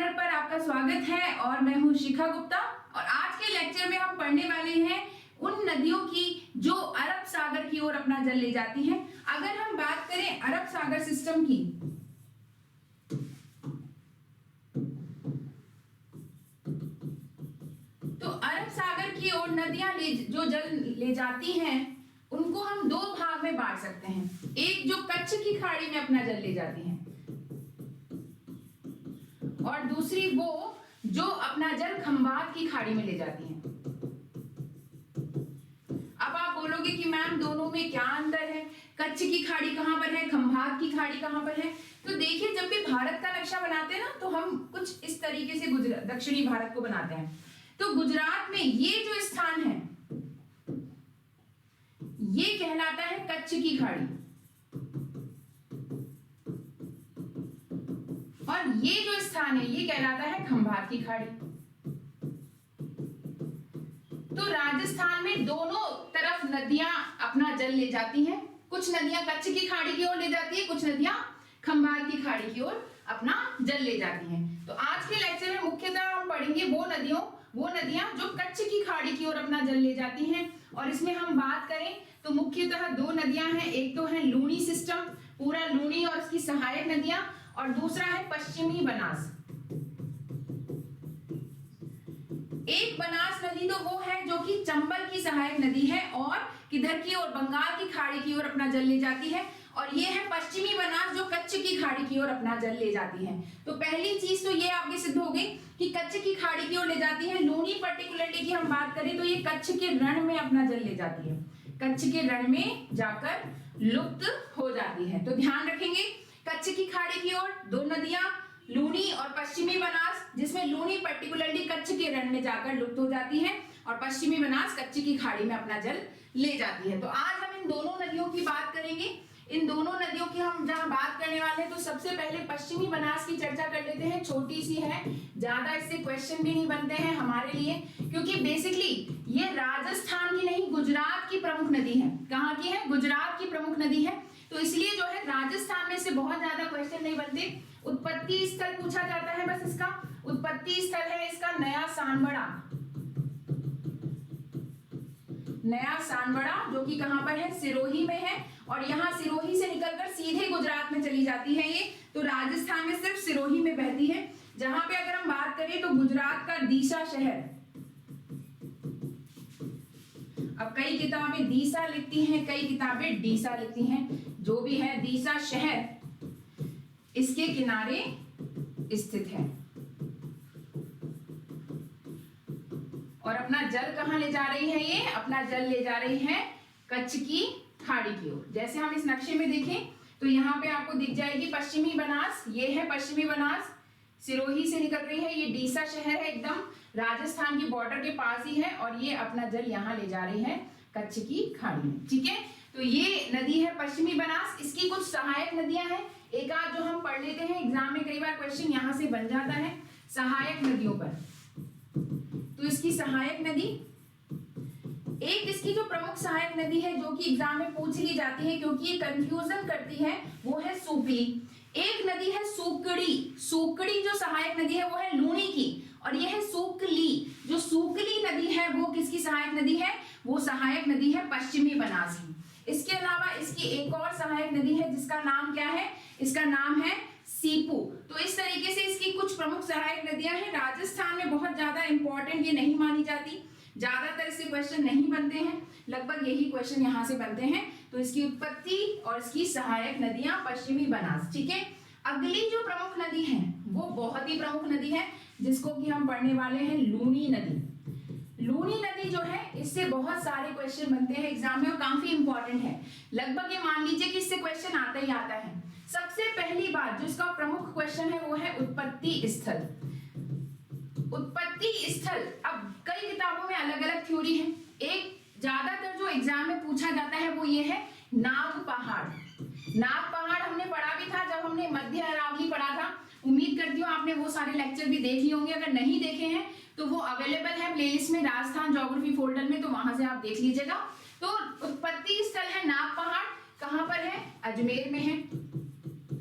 Channel पर आपका स्वागत है और मैं हूं शिखा गुप्ता। और आज के लेक्चर में हम पढ़ने वाले हैं उन नदियों की जो अरब सागर की ओर अपना जल ले जाती हैं। अगर हम बात करें अरब सागर सिस्टम की, तो अरब सागर की ओर नदियां जो जल ले जाती हैं उनको हम दो भाग में बांट सकते हैं। एक जो कच्छ की खाड़ी में अपना जल ले जाती हैं और दूसरी वो जो अपना जल खंभात की खाड़ी में ले जाती हैं। अब आप बोलोगे कि मैम दोनों में क्या अंतर है, कच्छ की खाड़ी कहां पर है, खंभात की खाड़ी कहां पर है। तो देखिए, जब भी भारत का नक्शा बनाते हैं ना तो हम कुछ इस तरीके से दक्षिणी भारत को बनाते हैं। तो गुजरात में ये जो स्थान है ये कहलाता है कच्छ की खाड़ी और ये जो स्थान है ये कहलाता है खंभात की खाड़ी। तो राजस्थान में दोनों तरफ नदियां अपना जल ले जाती हैं। कुछ नदियां कच्छ की खाड़ी की ओर ले जाती है, कुछ नदियां खंभात की खाड़ी की ओर अपना जल ले जाती हैं। तो आज के लेक्चर में मुख्यतः हम पढ़ेंगे वो नदियां जो कच्छ की खाड़ी की ओर अपना जल ले जाती हैं। और इसमें हम बात करें तो मुख्यतः दो नदियां हैं। एक तो है लूनी सिस्टम, पूरा लूनी और इसकी सहायक नदियां, और दूसरा है पश्चिमी बनास। एक बनास नदी तो वो है जो कि चंबल की सहायक नदी है और किधर की ओर, बंगाल की खाड़ी की ओर अपना जल ले जाती है। और ये है पश्चिमी बनास जो कच्छ की खाड़ी की ओर अपना जल ले जाती है। तो पहली चीज तो ये आपकी सिद्ध हो गई कि कच्छ की खाड़ी की ओर ले जाती है। लूनी पर्टिकुलरली की हम बात करें तो ये कच्छ के रण में अपना जल ले जाती है, कच्छ के रण में जाकर लुप्त हो जाती है। तो ध्यान रखेंगे, कच्छ की खाड़ी की ओर दो नदियां लूनी और पश्चिमी बनास, जिसमें लूनी पर्टिकुलरली कच्छ के रण में जाकर लुप्त हो जाती है और पश्चिमी बनास कच्छ की खाड़ी में अपना जल ले जाती है। तो आज हम इन दोनों नदियों की बात करेंगे। इन दोनों नदियों की हम जहां बात करने वाले हैं तो सबसे पहले पश्चिमी बनास की चर्चा कर लेते हैं। छोटी सी है, ज्यादा इससे क्वेश्चन भी नहीं बनते हैं हमारे लिए, क्योंकि बेसिकली ये राजस्थान की नहीं गुजरात की प्रमुख नदी है। कहाँ की है? गुजरात की प्रमुख नदी है। तो इसलिए जो है राजस्थान में से बहुत ज्यादा क्वेश्चन नहीं बनते। उत्पत्ति स्थल पूछा जाता है बस इसका। उत्पत्ति स्थल है इसका नया सानबड़ा, नया सानबड़ा जो कि कहां पर है? सिरोही में है। और यहाँ सिरोही से निकलकर सीधे गुजरात में चली जाती है ये। तो राजस्थान में सिर्फ सिरोही में बहती है। जहां पे अगर हम बात करें तो गुजरात का दीसा शहर, अब कई किताबें दीसा लिखती हैं, कई किताबें डीसा लिखती हैं। जो भी है, दीसा शहर इसके किनारे स्थित है और अपना जल कहां ले जा रही है? ये अपना जल ले जा रही है कच्छ की खाड़ी की ओर। जैसे हम इस नक्शे में देखें तो यहाँ पे आपको दिख जाएगी पश्चिमी बनास, ये है पश्चिमी बनास, सिरोही से निकल रही है। ये डीसा शहर है, एकदम राजस्थान की बॉर्डर के पास ही है और ये अपना जल यहाँ ले जा रही है कच्छ की खाड़ी में। ठीक है, तो ये नदी है पश्चिमी बनास। इसकी कुछ सहायक नदियां हैं, एक आध जो हम पढ़ लेते हैं। एग्जाम में कई बार क्वेश्चन यहाँ से बन जाता है सहायक नदियों पर। तो इसकी सहायक नदी, एक इसकी जो प्रमुख सहायक नदी है जो कि एग्जाम में पूछ ली जाती है क्योंकि ये कंफ्यूजन करती है, वो है सूपली। एक नदी है सूकड़ी, सूकड़ी जो सहायक नदी है वो है लूनी की, और ये है सूकली। जो सूकली नदी है वो किसकी सहायक नदी है? वो सहायक नदी है पश्चिमी बनास की। इसके अलावा इसकी एक और सहायक नदी है जिसका नाम क्या है? इसका नाम है सीपू। तो इस तरीके से इसकी कुछ प्रमुख सहायक नदियां हैं। राजस्थान में बहुत ज्यादा इंपॉर्टेंट ये नहीं मानी जाती, ज्यादातर इससे क्वेश्चन नहीं बनते हैं, लगभग यही क्वेश्चन यहाँ से बनते हैं। तो इसकी उत्पत्ति और इसकी सहायक नदियां पश्चिमी बनास। ठीक है, अगली जो प्रमुख नदी है वो बहुत ही प्रमुख नदी है जिसको कि हम पढ़ने वाले हैं लूनी नदी। लूनी नदी जो है इससे बहुत सारे क्वेश्चन बनते हैं एग्जाम में और काफी इंपॉर्टेंट है। लगभग ये मान लीजिए कि इससे क्वेश्चन आता ही आता है। सबसे पहली बात जो इसका प्रमुख क्वेश्चन है वो है उत्पत्ति स्थल। उत्पत्ति स्थल, अब कई किताबों में अलग अलग थ्योरी है। एक ज्यादातर जो एग्जाम में पूछा जाता है वो ये है नाग पहाड़। नाग पहाड़ हमने पढ़ा भी था जब हमने मध्य अरावली पढ़ा था। उम्मीद करती हूँ आपने वो सारे लेक्चर भी देख लिए होंगे। अगर नहीं देखे हैं तो वो अवेलेबल है प्लेलिस्ट में, राजस्थान ज्योग्राफी फोल्डर में, तो वहां से आप देख लीजिएगा। तो उत्पत्ति स्थल है नाग पहाड़, कहां पर है? अजमेर में है।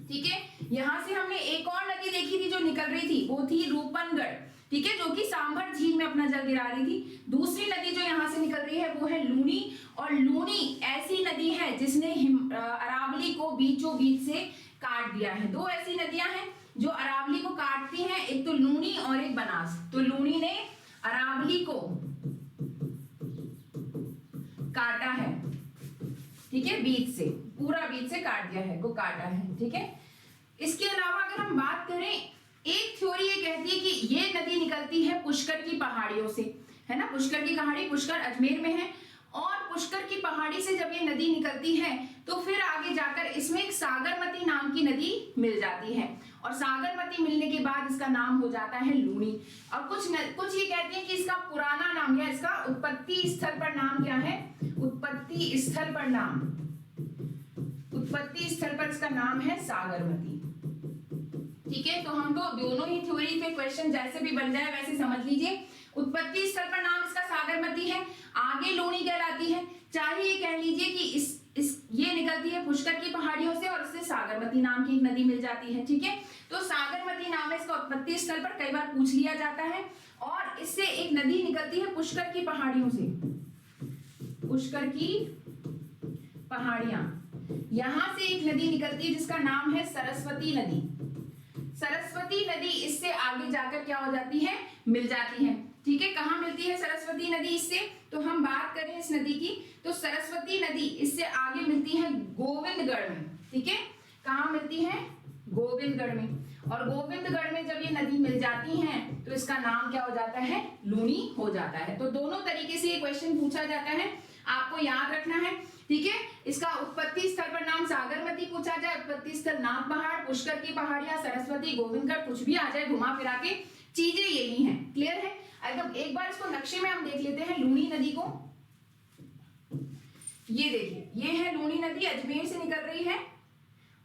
ठीक है, यहाँ से हमने एक और नदी देखी थी जो निकल रही थी, वो थी रूपनगढ़, ठीक है, जो कि सांभर झील में अपना जल गिरा रही थी। दूसरी नदी जो यहाँ से निकल रही है वो है लूनी, और लूनी ऐसी नदी है जिसने अरावली को बीचों बीच से काट दिया है। दो ऐसी नदियां हैं जो अरावली को काटती हैं, एक तो लूनी और एक बनास। तो लूनी ने अरावली को काटा है, ठीक है, बीच से, पूरा बीच से काट दिया है, को काटा है, ठीक है। इसके अलावा अगर हम बात करें, एक थ्योरी ये कहती है कि ये नदी निकलती है पुष्कर की पहाड़ियों से, है ना, पुष्कर की पहाड़ी, पुष्कर अजमेर में है, और पुष्कर की पहाड़ी से जब ये नदी निकलती है तो फिर आगे जाकर इसमें एक सागरमती नाम की नदी मिल जाती है, और सागरमती मिलने के बाद इसका नाम हो जाता है लूनी। और कुछ ये कहते हैं कि इसका पुराना नाम या इसका उत्पत्ति स्थल पर नाम क्या है, उत्पत्ति स्थल पर नाम, उत्पत्ति स्थल पर इसका नाम है सागरमती, ठीक है। तो हम तो दोनों ही थ्योरी पे क्वेश्चन जैसे भी बन जाए वैसे समझ लीजिए। उत्पत्ति स्थल पर नाम इसका सागरमती है, आगे लूनी कहलाती है, चाहे ये कह लीजिए कि ये निकलती है पुष्कर की पहाड़ियों से और इससे सागरमती नाम की एक नदी मिल जाती है, ठीक है। तो सागरमती नाम है इसका उत्पत्ति स्थल पर, कई बार पूछ लिया जाता है। और इससे एक नदी निकलती है पुष्कर की पहाड़ियों से, पुष्कर की पहाड़ियां, यहां से एक नदी निकलती है जिसका नाम है सरस्वती नदी। सरस्वती नदी इससे आगे जाकर क्या हो जाती है, मिल जाती है, ठीक है। कहाँ मिलती है सरस्वती नदी इससे, तो हम बात करें इस नदी की, तो सरस्वती नदी इससे आगे मिलती है गोविंदगढ़ में, ठीक है। कहाँ मिलती है, गोविंदगढ़ में, और गोविंदगढ़ में जब ये नदी मिल जाती हैं तो इसका नाम क्या हो जाता है, लूनी हो जाता है। तो दोनों तरीके से ये क्वेश्चन पूछा जाता है, आपको याद रखना है, ठीक है। इसका उत्पत्ति स्थल पर नाम सागरमती पूछा जाए, उत्पत्ति स्थल नाग पहाड़, पुष्कर की पहाड़ियां, सरस्वती, गोविंदगढ़, कुछ भी आ जाए घुमा फिरा के, चीजें यही हैं, क्लियर है। अगर एक बार इसको नक्शे में हम देख लेते हैं लूनी नदी को, ये देखिए, ये है लूनी नदी, अजमेर से निकल रही है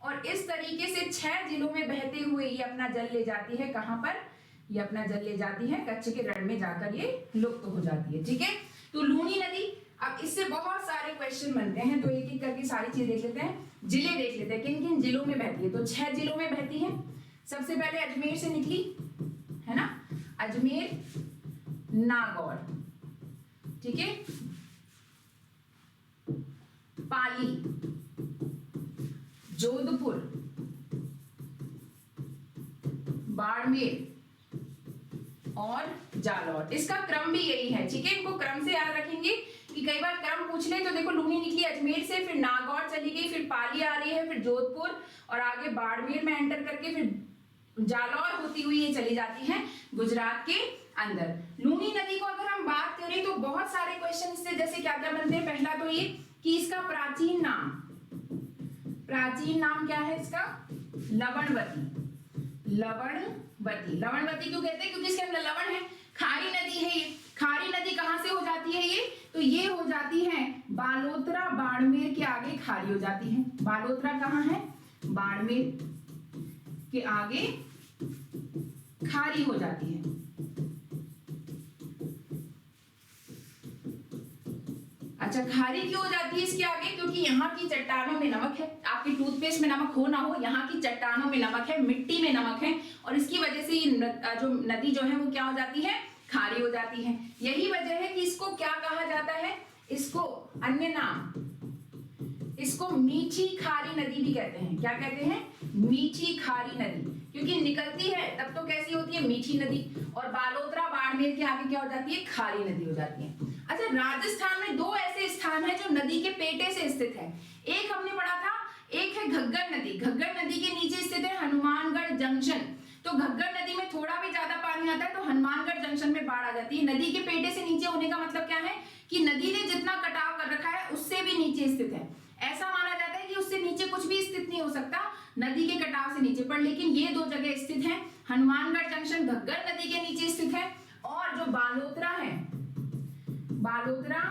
और इस तरीके से 6 जिलों में बहते हुए ये अपना जल ले जाती है, कहां पर, ये अपना जल ले जाती है कच्छ के रण में जाकर ये लुप्त हो जाती है, ठीक है। तो लूनी नदी, अब इससे बहुत सारे क्वेश्चन बनते हैं, तो एक एक करके सारी चीज देख लेते हैं। जिले देख लेते हैं, किन किन जिलों में बहती है, तो 6 जिलों में बहती है। सबसे पहले अजमेर से निकली, है ना, अजमेर, नागौर, ठीक है, पाली, जोधपुर, बाड़मेर और जालौर। इसका क्रम भी यही है, ठीक है, इनको क्रम से याद रखेंगे कि कई बार क्रम पूछ ले। तो देखो लूनी निकली अजमेर से, फिर नागौर चली गई, फिर पाली आ रही है, फिर जोधपुर और आगे बाड़मेर में एंटर करके फिर जालौर होती हुई ये चली जाती है गुजरात के अंदर। लूनी नदी को अगर हम बात करें तो बहुत सारे क्वेश्चन इससे जैसे क्या क्या बनते हैं। पहला तो ये कि इसका प्राचीन नाम, प्राचीन नाम क्या है इसका, लवणवती। लवणवती, लवणवती क्यों कहते हैं, क्योंकि इसके अंदर लवण है, खारी नदी है ये। खारी नदी कहां से हो जाती है ये, तो ये हो जाती है बालोतरा, बाड़मेर के आगे खारी हो जाती है। बालोतरा कहाँ है, बाड़मेर के आगे खारी हो जाती है। अच्छा, खारी क्यों हो जाती है इसके आगे, क्योंकि यहाँ की चट्टानों में नमक है। आपके टूथपेस्ट में नमक हो ना हो, यहाँ की चट्टानों में नमक है, मिट्टी में नमक है, और इसकी वजह से ये जो नदी जो है वो क्या हो जाती है, खारी हो जाती है। यही वजह है कि इसको क्या कहा जाता है, इसको अन्य नाम, इसको मीठी खारी नदी भी कहते हैं। क्या कहते हैं, मीठी खारी नदी, क्योंकि निकलती है तब तो कैसी होती है, मीठी नदी, और बालोतरा बाड़मेर के आगे क्या हो जाती है, खारी नदी हो जाती है। अच्छा, राजस्थान में 2 ऐसे स्थान है जो नदी के पेटे से स्थित है। एक हमने पढ़ा था, एक है घग्गर नदी। घग्गर नदी के नीचे स्थित है हनुमानगढ़ जंक्शन। तो घग्गर नदी में थोड़ा भी ज्यादा पानी आता है तो हनुमानगढ़ जंक्शन में बाढ़ आ जाती है। नदी के पेटे से नीचे होने का मतलब क्या है कि नदी ने जितना कटाव कर रखा है उससे भी नीचे स्थित है। ऐसा माना जाता है कि उससे नीचे कुछ भी स्थित नहीं हो सकता नदी के कटाव से नीचे पर, लेकिन ये 2 जगह स्थित है। हनुमानगढ़ जंक्शन घग्गर नदी के नीचे स्थित है, और जो बालोतरा है, बालोतरा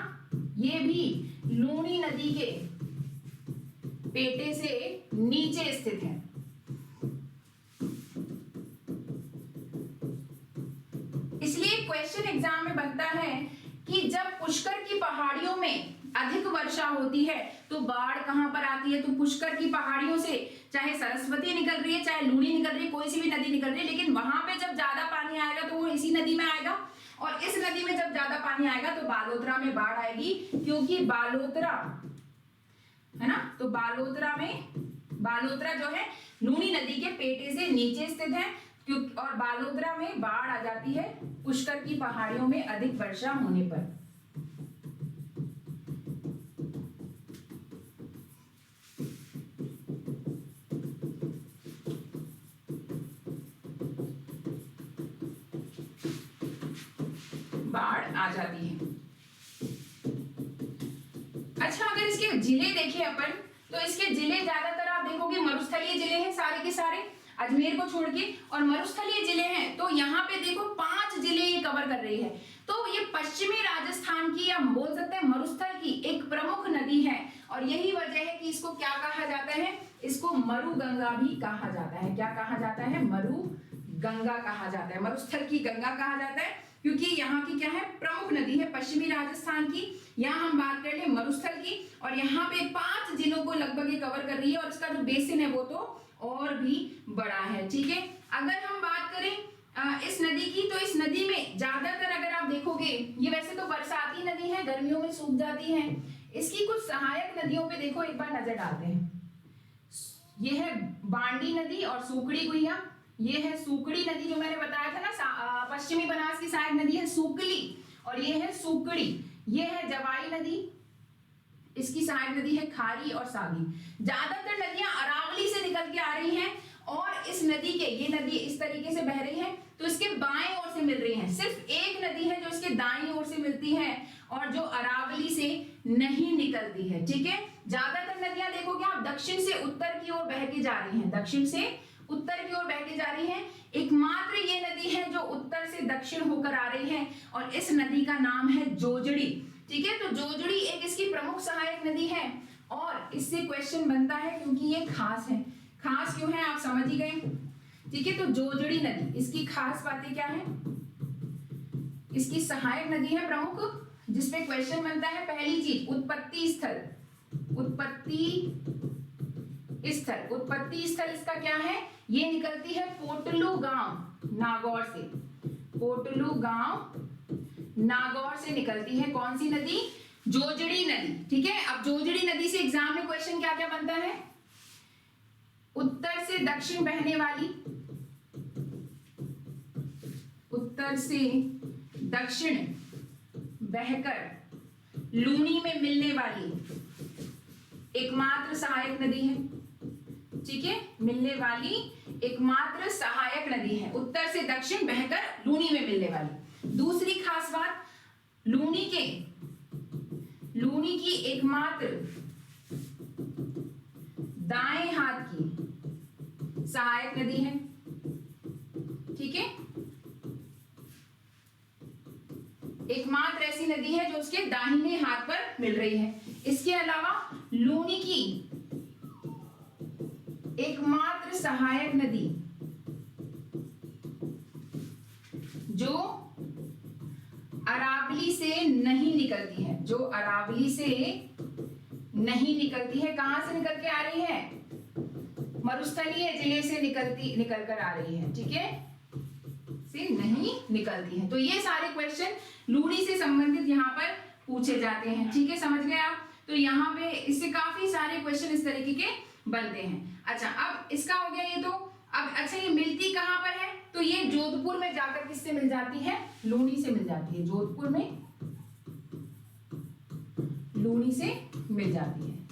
ये भी लूनी नदी के पेटे से नीचे स्थित है। इसलिए क्वेश्चन एग्जाम में बनता है कि जब पुष्कर की पहाड़ियों में अधिक वर्षा होती है तो बाढ़ कहां पर आती है, तो पुष्कर की पहाड़ियों से चाहे सरस्वती निकल रही है, चाहे लूनी निकल रही है, कोई सी भी नदी निकल रही है, लेकिन वहां पे जब ज्यादा पानी आएगा तो वो इसी नदी में आएगा, और इस नदी में जब ज्यादा पानी आएगा तो बालोतरा में बाढ़ आएगी, क्योंकि बालोतरा है ना, तो बालोतरा जो है लूनी नदी के पेटे से नीचे स्थित है, क्योंकि और बालोतरा में बाढ़ आ जाती है पुष्कर की पहाड़ियों में अधिक वर्षा होने पर। बाढ़ आ जाती है। अच्छा, अगर इसके जिले देखें अपन, तो इसके जिले ज्यादातर आप देखोगे मरुस्थलीय जिले हैं सारे के सारे, अजमेर को छोड़ के, और मरुस्थलीय जिले हैं। तो यहाँ पे देखो 5 जिले ये कवर कर रही है। तो ये पश्चिमी राजस्थान की, या बोल सकते हैं मरुस्थल की एक प्रमुख नदी है, और यही वजह है कि इसको क्या कहा जाता है, इसको मरु गंगा भी कहा जाता है। क्या कहा जाता है? मरु गंगा कहा जाता है, मरुस्थल की गंगा कहा जाता है, क्योंकि यहाँ की क्या है, प्रमुख नदी है पश्चिमी राजस्थान की। यहाँ हम बात कर ले मरुस्थल की, और यहाँ पे 5 जिलों को लगभग ये कवर कर रही है, और इसका जो बेसिन है वो तो और भी बड़ा है। ठीक है, अगर हम बात करें इस नदी की, तो इस नदी में ज्यादातर अगर आप देखोगे, ये वैसे तो बरसाती नदी है, गर्मियों में सूख जाती है। इसकी कुछ सहायक नदियों पे देखो, एक बार नजर डालते हैं। ये है बांडी नदी और सूकड़ी गुइया, ये है सूकड़ी नदी जो मैंने बताया था ना, पश्चिमी बनास की सहायक नदी है सूकली, और ये है सूकड़ी। ये है जवाई नदी, इसकी सहायक नदी है खारी और सागी। ज्यादातर नदियां अरावली से निकल के आ रही हैं, और इस नदी के, ये नदी इस तरीके से बह रही है तो इसके बाएं ओर से मिल रही है। सिर्फ एक नदी है जो इसके दाईं ओर से मिलती है, और जो अरावली से नहीं निकलती है। ठीक है, ज्यादातर नदियां देखोगे आप दक्षिण से उत्तर की ओर बह के जा रही हैं, दक्षिण से उत्तर की ओर बह के जा रही है। एकमात्र ये नदी है जो उत्तर से दक्षिण होकर आ रही है, और इस नदी का नाम है जोजड़ी। ठीक है, तो जोजड़ी एक इसकी प्रमुख सहायक नदी है, और इससे क्वेश्चन बनता है क्योंकि ये खास है। खास क्यों है आप समझ ही गए। ठीक है, तो जोजड़ी नदी, इसकी खास बातें क्या है, इसकी सहायक नदी है प्रमुख, जिसपे क्वेश्चन बनता है। पहली चीज, उत्पत्ति स्थल, उत्पत्ति स्थल इसका क्या है, ये निकलती है पोटलू गांव नागौर से, पोटलू गांव नागौर से निकलती है। कौन सी नदी? जोजड़ी नदी। ठीक है, अब जोजड़ी नदी से एग्जाम में क्वेश्चन क्या क्या बनता है, उत्तर से दक्षिण बहने वाली, उत्तर से दक्षिण बहकर लूनी में मिलने वाली एकमात्र सहायक नदी है। ठीक है, मिलने वाली एकमात्र सहायक नदी है, उत्तर से दक्षिण बहकर लूनी में मिलने वाली। दूसरी खास बात, लूनी की एकमात्र दाएं हाथ की सहायक नदी है। ठीक है, एकमात्र ऐसी नदी है जो उसके दाहिने हाथ पर मिल रही है। इसके अलावा लूनी की एकमात्र सहायक नदी जो अरावली से नहीं निकलती है, जो अरावली से नहीं निकलती है, कहां से निकल के आ रही है, मरुस्थलीय जिले से निकल कर आ रही है। ठीक है, से नहीं निकलती है। तो ये सारे क्वेश्चन लूनी से संबंधित यहाँ पर पूछे जाते हैं। ठीक है, समझ गए आप। तो यहाँ पे इससे काफी सारे क्वेश्चन इस तरीके के बनते हैं। अच्छा, अब इसका हो गया ये। तो अब अच्छा, ये मिलती कहाँ पर है, तो ये जोधपुर में जाकर किससे मिल जाती है, लूनी से मिल जाती है। जोधपुर में लूनी से मिल जाती है।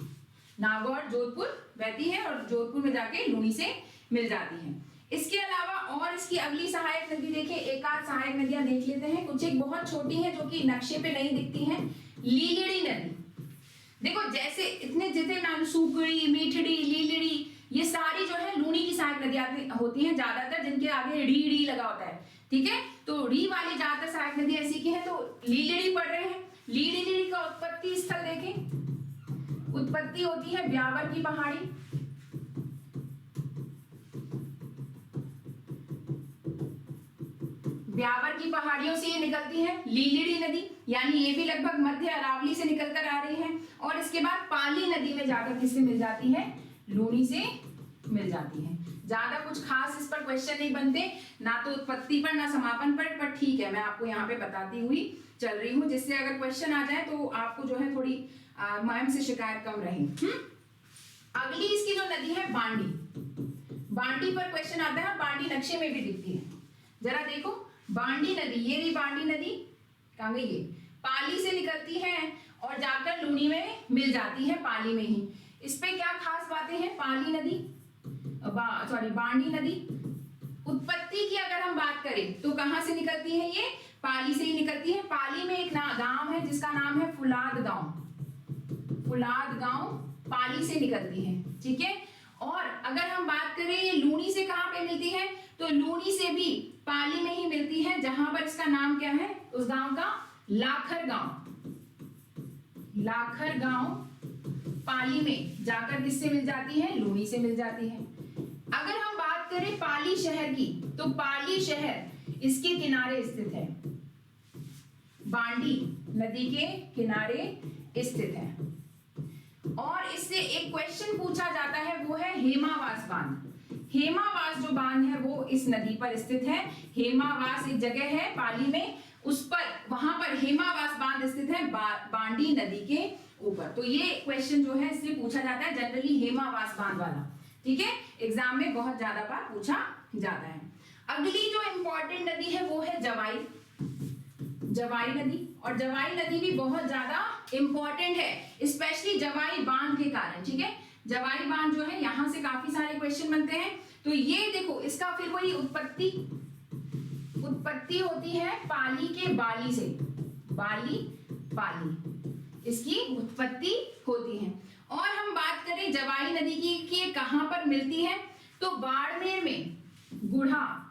नागौर जोधपुर बहती है और जोधपुर में जाके लूनी से मिल जाती है। इसके अलावा और इसकी अगली सहायक नदी देखें, एक आध सहायक नदियां देख लेते हैं। कुछ एक बहुत छोटी है जो कि नक्शे पे नहीं दिखती हैं। लीलड़ी नदी, देखो जैसे इतने जितने नाम, सूकड़ी, मीठड़ी, लीलड़ी, ये सारी जो है लूनी की सहायक नदियां होती हैं ज्यादातर, जिनके आगे डी लगा होता है। ठीक है, तो डी वाली ज्यादातर सहायक नदी ऐसी की है, तो लीलड़ी पढ़ रहे हैं। लीलड़ी का उत्पत्ति स्थल देखें, उत्पत्ति होती है ब्यावर की पहाड़ी, ब्यावर की पहाड़ियों से ये निकलती है लीलड़ी नदी, यानी ये भी लगभग मध्य अरावली से निकलकर आ रही है। और इसके बाद पाली नदी में जाकर किससे मिल जाती है, लूनी से मिल जाती है। ज्यादा कुछ खास इस पर क्वेश्चन नहीं बनते, ना तो उत्पत्ति पर ना समापन पर ठीक है, मैं आपको यहाँ पे बताती हुई चल रही हूँ, जिससे अगर क्वेश्चन आ जाए तो आपको जो है थोड़ी मैम से शिकायत कम रहे। अगली इसकी जो नदी है बांडी, बांडी पर क्वेश्चन आता है, बांडी नक्शे में भी दिखती है, जरा देखो बांडी नदी, ये रही बांडी नदी, कहाँ गई ये, पाली से निकलती है और जाकर लूनी में मिल जाती है, पाली में ही। इस पे क्या खास बातें हैं, पाली नदी बांडी नदी, उत्पत्ति की अगर हम बात करें तो कहां से निकलती है, ये पाली से ही निकलती है। पाली में एक गांव है जिसका नाम है फुलाद गांव, फुलाद गांव पाली से निकलती है, ठीक है। और अगर हम बात करें ये लूनी से कहां पे मिलती है, तो लूनी से भी पाली में ही मिलती है, जहां पर इसका नाम क्या है, उस गांव का लाखर गांव, लाखर गांव पाली में जाकर किससे मिल जाती है, लूनी से मिल जाती है। अगर हम बात करें पाली शहर की, तो पाली शहर इसके किनारे स्थित है, बांडी नदी के किनारे स्थित है। और इससे एक क्वेश्चन पूछा जाता है, वो है हेमावास बांध। हेमावास जो बांध है वो इस नदी पर स्थित है। हेमावास एक जगह है पाली में, उस पर, वहां पर हेमावास बांध स्थित है बांडी नदी के ऊपर। तो ये क्वेश्चन जो है इससे पूछा जाता है जनरली, हेमावास बांध वाला, ठीक है, एग्जाम में बहुत ज्यादा बार पूछा जाता है। अगली जो इंपॉर्टेंट नदी है वो है जवाई, जवाई नदी। और जवाई नदी भी बहुत ज्यादा इंपॉर्टेंट है, स्पेशली जवाई बांध के कारण, ठीक है। जवाई बांध जो है यहां से काफी सारे क्वेश्चन बनते हैं। तो ये देखो इसका फिर वही उत्पत्ति होती है पाली के बाली से, बाली पाली इसकी उत्पत्ति होती है। और हम बात करें जवाई नदी की कि कहां पर मिलती है, तो बाड़मेर में, गुढ़ा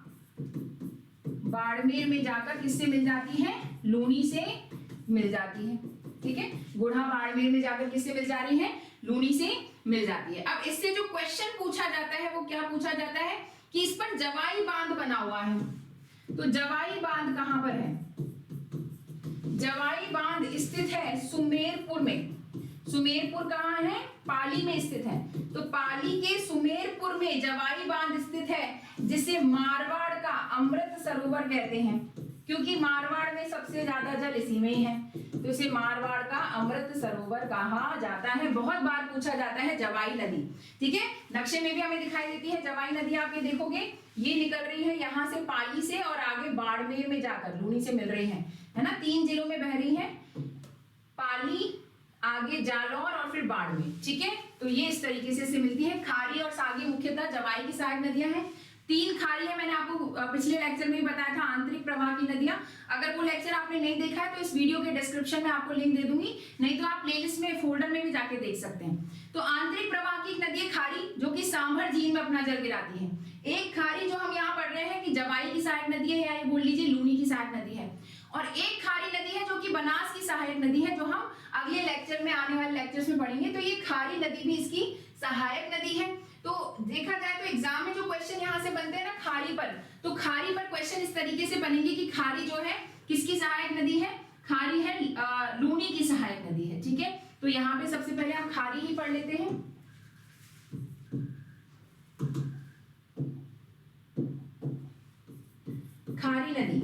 बाड़मेर में जाकर किससे मिल जाती है, लूनी से मिल जाती है, ठीक है। गुढ़ा बाड़मेर में जाकर किससे मिल जा रही है, लूनी से मिल जाती है। अब इससे जो क्वेश्चन पूछा जाता है वो क्या पूछा जाता है कि इस पर जवाई बांध बना हुआ है, तो जवाई बांध कहां पर है, जवाई बांध स्थित है सुमेरपुर में। सुमेरपुर कहाँ है, पाली में स्थित है। तो पाली के सुमेरपुर में जवाई बांध स्थित है, जिसे मारवाड़ का अमृत सरोवर कहते हैं, क्योंकि मारवाड़ में सबसे ज्यादा जल इसी में ही है, तो इसे मारवाड़ का अमृत सरोवर कहा जाता है। बहुत बार पूछा जाता है जवाई नदी, ठीक है। नक्शे में भी हमें दिखाई देती है जवाई नदी, आप ये देखोगे ये निकल रही है यहाँ से पाली से और आगे बाड़मेर में जाकर लूनी से मिल रही है ना, 3 जिलों में बह रही है, पाली, आगे जालौर और फिर बाड़मेर, ठीक है। तो ये इस तरीके से मिलती है। खारी और सागी मुख्यतः जवाई की सहायक नदियां हैं। 3 खारी है, मैंने आपको पिछले लेक्चर में भी बताया था, आंतरिक प्रवाह की नदियां। अगर वो लेक्चर आपने नहीं देखा है तो इस वीडियो के डिस्क्रिप्शन में आपको लिंक दे दूंगी, नहीं तो आप प्लेलिस्ट में फोल्डर में भी जाके देख सकते हैं। तो आंतरिक प्रवाह की एक नदी है खारी, जो कि सांभर झील में अपना जल गिराती है। एक खारी जो हम यहाँ पढ़ रहे हैं कि जवाई की सहायक नदी है, या ये बोल लीजिए लूनी की सहायक नदी है। और एक खारी नदी है जो कि बनास की सहायक नदी है, जो हम अगले लेक्चर में, आने वाले लेक्चर्स में पढ़ेंगे। तो ये खारी नदी भी इसकी सहायक नदी है। तो देखा जाए तो एग्जाम में जो क्वेश्चन यहाँ से बनते हैं ना खारी पर, तो खारी पर क्वेश्चन इस तरीके से बनेंगे कि खारी जो है किसकी सहायक नदी है, खारी है लूनी की सहायक नदी है, ठीक है। तो यहाँ पे सबसे पहले हम खारी ही पढ़ लेते हैं। खारी नदी,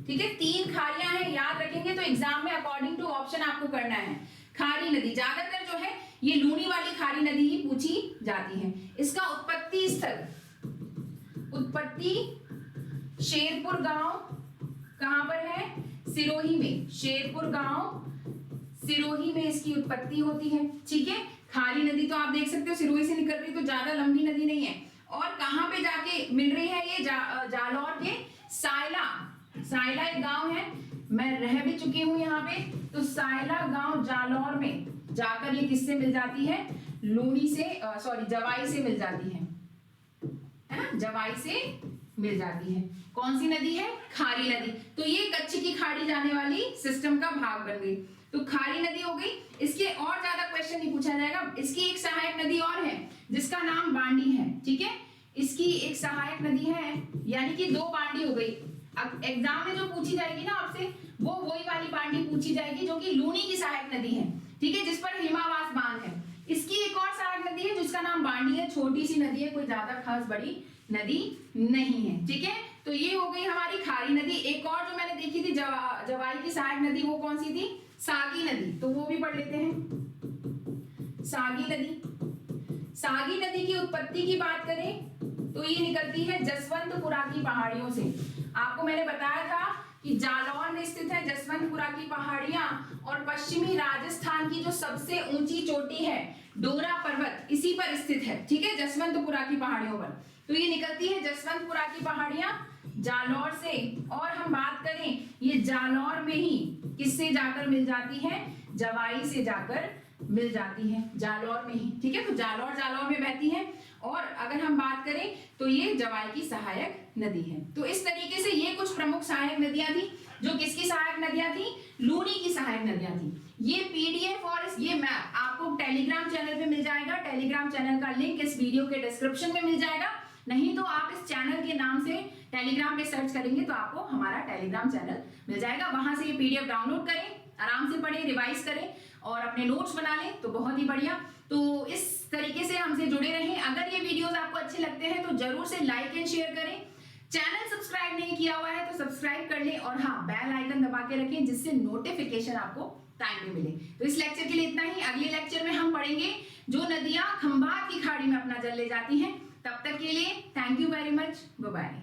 ठीक है, 3 खारियां हैं, याद रखेंगे तो एग्जाम में अकॉर्डिंग टू ऑप्शन आपको करना है। खारी नदी ज्यादातर जो है ये लूनी वाली खारी नदी ही पूछी जाती है। इसका उत्पत्ति स्थल, उत्पत्ति शेरपुर गांव कहां पर है, सिरोही में। शेरपुर गांव सिरोही में इसकी उत्पत्ति होती है, ठीक है। खारी नदी तो आप देख सकते हो सिरोही से निकल रही, तो ज्यादा लंबी नदी नहीं है। और कहां पे जाके मिल रही है ये, जालौर के सायला, सायला एक गांव है, मैं रह भी चुकी हूं यहाँ पे। तो सायला गांव जालौर में जाकर ये किससे मिल जाती है, लूनी से, सॉरी जवाई से मिल जाती है ना, जवाई से मिल जाती है। कौन सी नदी है, खारी नदी। तो ये कच्छ की खाड़ी जाने वाली सिस्टम का भाग बन गई। तो खारी नदी हो गई। इसके और ज्यादा क्वेश्चन नहीं पूछा जाएगा। इसकी एक सहायक नदी और है जिसका नाम बांडी है, ठीक है। इसकी एक सहायक नदी है, यानी कि 2 बांडी हो गई। अब एग्जाम में जो पूछी जाएगी ना आपसे, वो वही वाली बांडी पूछी जाएगी जो कि लूनी की सहायक नदी है, ठीक है, जिस पर हिमावास बांध है। इसकी एक और सहायक नदी है जिसका नाम बांडी है, छोटी सी नदी है, कोई ज्यादा खास बड़ी नदी नहीं है। ठीक है, तो ये हो गई हमारी खारी नदी। एक और जो मैंने देखी थी जवाई की सहायक नदी, वो कौन सी थी? सागी नदी, तो वो भी पढ़ लेते हैं। सागी नदी, सागी नदी की उत्पत्ति की बात करें तो ये निकलती है जसवंतपुरा की पहाड़ियों से। आपको मैंने बताया था कि जालौर में स्थित है जसवंतपुरा की पहाड़ियां, और पश्चिमी राजस्थान की जो सबसे ऊंची चोटी है डोरा पर्वत, इसी पर स्थित है। ठीक है, जसवंतपुरा की पहाड़ियों पर। तो ये निकलती है जसवंतपुरा की पहाड़ियां जालौर से। और हम बात करें ये जालौर में ही किससे जाकर मिल जाती है? जवाई से जाकर मिल जाती है, जालौर में ही। ठीक है, तो जालौर में बहती है। और अगर हम बात करें तो ये जवाई की सहायक नदी है। तो इस तरीके से ये कुछ प्रमुख सहायक नदियां थी। जो किसकी सहायक नदियां थी? लूनी की सहायक नदियां थी। ये पीडीएफ और ये मैप आपको टेलीग्राम चैनल पे मिल जाएगा। टेलीग्राम चैनल का लिंक इस वीडियो के डिस्क्रिप्शन में मिल जाएगा, नहीं तो आप इस चैनल के नाम से टेलीग्राम पे सर्च करेंगे तो आपको हमारा टेलीग्राम चैनल मिल जाएगा। वहां से ये पीडीएफ डाउनलोड करें, आराम से पढ़ें, रिवाइज करें और अपने नोट्स बना लें, तो बहुत ही बढ़िया। तो इस तरीके से हमसे जुड़े रहें। अगर ये वीडियोस आपको अच्छे लगते हैं तो जरूर से लाइक एंड शेयर करें। चैनल सब्सक्राइब नहीं किया हुआ है तो सब्सक्राइब कर लें, और हाँ, बेल आइकन दबा के रखें जिससे नोटिफिकेशन आपको टाइम पे मिले। तो इस लेक्चर के लिए इतना ही। अगले लेक्चर में हम पढ़ेंगे जो नदियां खंभात की खाड़ी में अपना जल ले जाती हैं। तब तक के लिए thank you very much, bye bye.